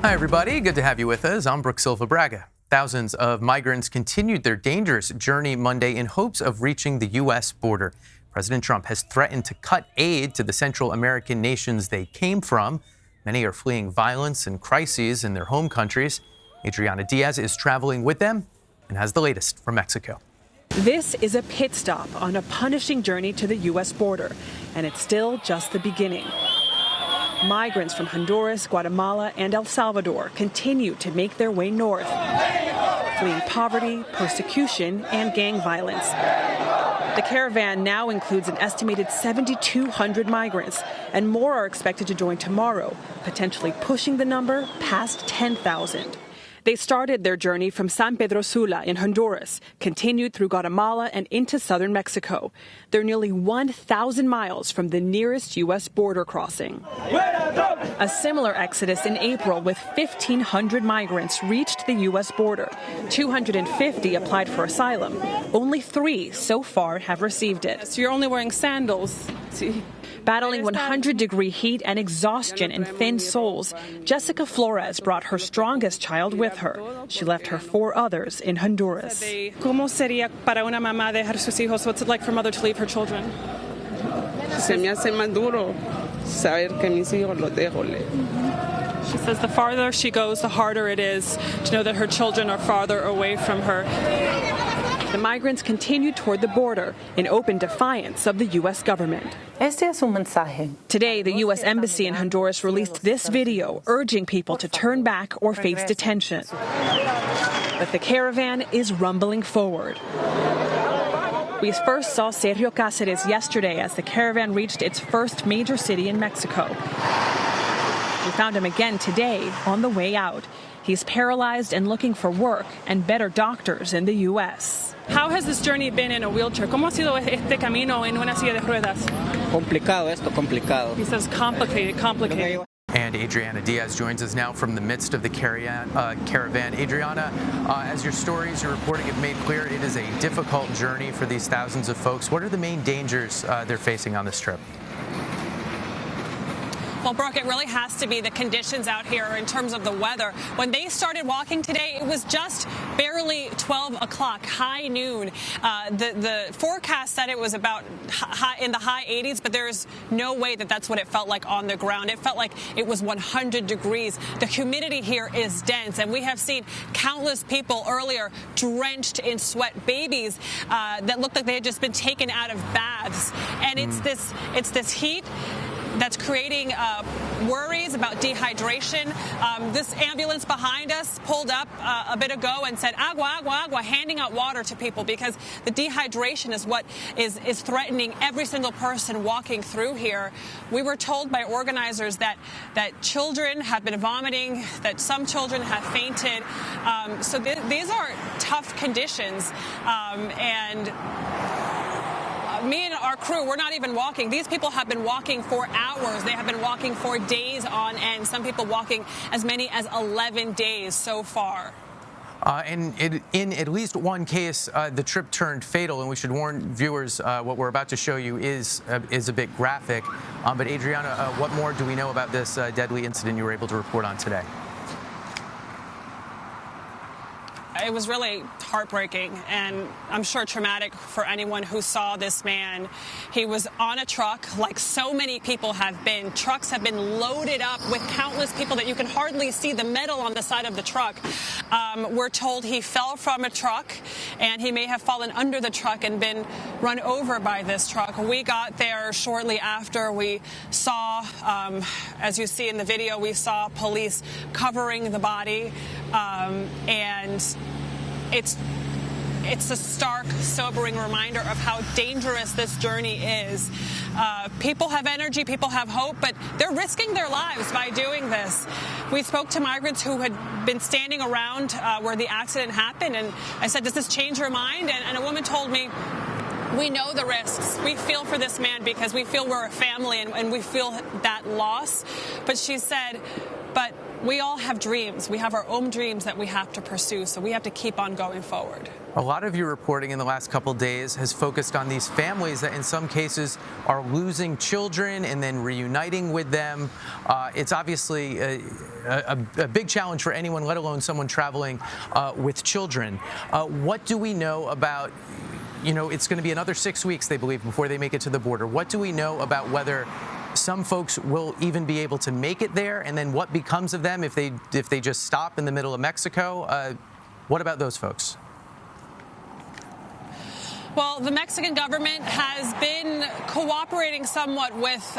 Hi, everybody. Good to have you with us. I'm Brooke Silva Braga. Thousands of migrants continued their dangerous journey Monday in hopes of reaching the U.S. border. President Trump has threatened to cut aid to the Central American nations they came from. Many are fleeing violence and crises in their home countries. Adriana Diaz is traveling with them and has the latest from Mexico. This is a pit stop on a punishing journey to the U.S. border, and it's still just the beginning. Migrants from Honduras, Guatemala, and El Salvador continue to make their way north, fleeing poverty, persecution, and gang violence. The caravan now includes an estimated 7,200 migrants, and more are expected to join tomorrow, potentially pushing the number past 10,000. They started their journey from San Pedro Sula in Honduras, continued through Guatemala and into southern Mexico. They're nearly 1,000 miles from the nearest U.S. border crossing. A similar exodus in April with 1,500 migrants reached the U.S. border. 250 applied for asylum. Only 3 so far have received it. So you're only wearing sandals. Battling 100-degree heat and exhaustion and thin soles, Jessica Flores brought her strongest child with her. She left her 4 others in Honduras. ¿Cómo sería para una mamá dejar sus hijos? What's it like for a mother to leave her children? Se me hace más duro saber que mis hijos los dejo. She says the farther she goes, the harder it is to know that her children are farther away from her. The migrants continued toward the border in open defiance of the U.S. government. Today, the U.S. Embassy in Honduras released this video urging people to turn back or face detention. But the caravan is rumbling forward. We first saw Sergio Cáceres yesterday as the caravan reached its first major city in Mexico. We found him again today on the way out. He's paralyzed and looking for work and better doctors in the U.S. How has this journey been in a wheelchair? ¿Cómo ha sido este camino en una silla de ruedas? Complicado. He says complicated. And Adriana Diaz joins us now from the midst of the caravan. Adriana, as your stories, your reporting have made clear, it is a difficult journey for these thousands of folks. What are the main dangers they're facing on this trip? Well, Brooke, it really has to be the conditions out here in terms of the weather. When they started walking today, it was just barely 12 o'clock, high noon. The forecast said it was about in the high 80s, but there's no way that that's what it felt like on the ground. It felt like it was 100 degrees. The humidity here is dense, and we have seen countless people earlier drenched in sweat, babies that looked like they had just been taken out of baths. And it's this heat that's creating worries about dehydration. This ambulance behind us pulled up a bit ago and said, agua, agua, agua, handing out water to people because the dehydration is what is threatening every single person walking through here. We were told by organizers that children have been vomiting, that some children have fainted. So these are tough conditions. And me and our crew, we're not even walking. These people have been walking for hours. They have been walking for days on end. Some people walking as many as 11 days so far. And in at least one case, the trip turned fatal, and we should warn viewers what we're about to show you is a bit graphic. But Adriana, what more do we know about this deadly incident you were able to report on today? It was really heartbreaking and I'm sure traumatic for anyone who saw this man. He was on a truck like so many people have been. Trucks have been loaded up with countless people that you can hardly see the metal on the side of the truck. We're told he fell from a truck and he may have fallen under the truck and been run over by this truck. We got there shortly after. We saw, as you see in the video, we saw police covering the body and it's a stark, sobering reminder of how dangerous this journey is. People have energy, people have hope, but they're risking their lives by doing this. We spoke to migrants who had been standing around where the accident happened, and I said, does this change your mind? And a woman told me, we know the risks. We feel for this man because we feel we're a family and we feel that loss. But she said, but we all have dreams. We have our own dreams that we have to pursue, so we have to keep on going forward. A lot of your reporting in the last couple days has focused on these families that in some cases are losing children and then reuniting with them. It's obviously a big challenge for anyone, let alone someone traveling with children. What do we know about, it's going to be another 6 weeks, they believe, before they make it to the border. What do we know about whether some folks will even be able to make it there, and then what becomes of them if they just stop in the middle of Mexico? What about those folks? Well, the Mexican government has been cooperating somewhat with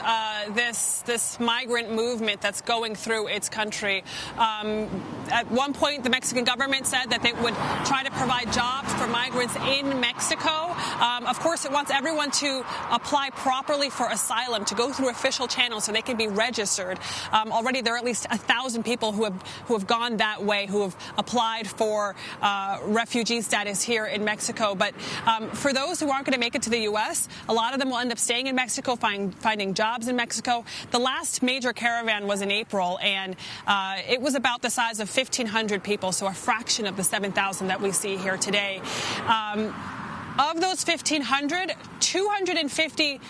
this migrant movement that's going through its country. At one point, the Mexican government said that they would try to provide jobs for migrants in Mexico. Of course, it wants everyone to apply properly for asylum, to go through official channels so they can be registered. Already, there are at least 1,000 people who have gone that way, who have applied for refugee status here in Mexico. But for those who aren't going to make it to the U.S., a lot of them will end up staying in Mexico, finding jobs in Mexico. The last major caravan was in April, and it was about the size of 1,500 people, so a fraction of the 7,000 that we see here today. Of those 1,500, 250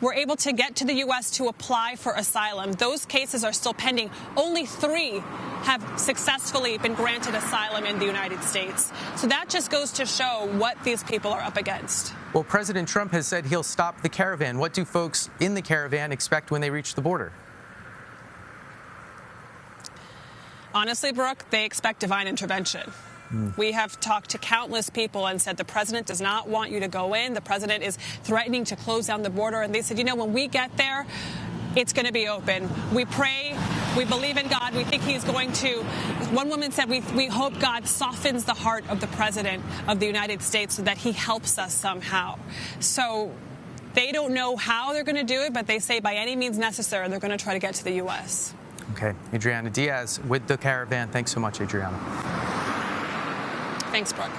were able to get to the U.S. to apply for asylum. Those cases are still pending. Only 3 have successfully been granted asylum in the United States. So that just goes to show what these people are up against. Well, President Trump has said he'll stop the caravan. What do folks in the caravan expect when they reach the border? Honestly, Brooke, they expect divine intervention. We have talked to countless people and said the president does not want you to go in. The president is threatening to close down the border. And they said, when we get there, it's going to be open. We pray. We believe in God. We think he's going to. One woman said, we hope God softens the heart of the president of the United States so that he helps us somehow. So they don't know how they're going to do it, but they say by any means necessary, they're going to try to get to the U.S. Okay. Adriana Diaz with the caravan. Thanks so much, Adriana. Thanks, Brooke.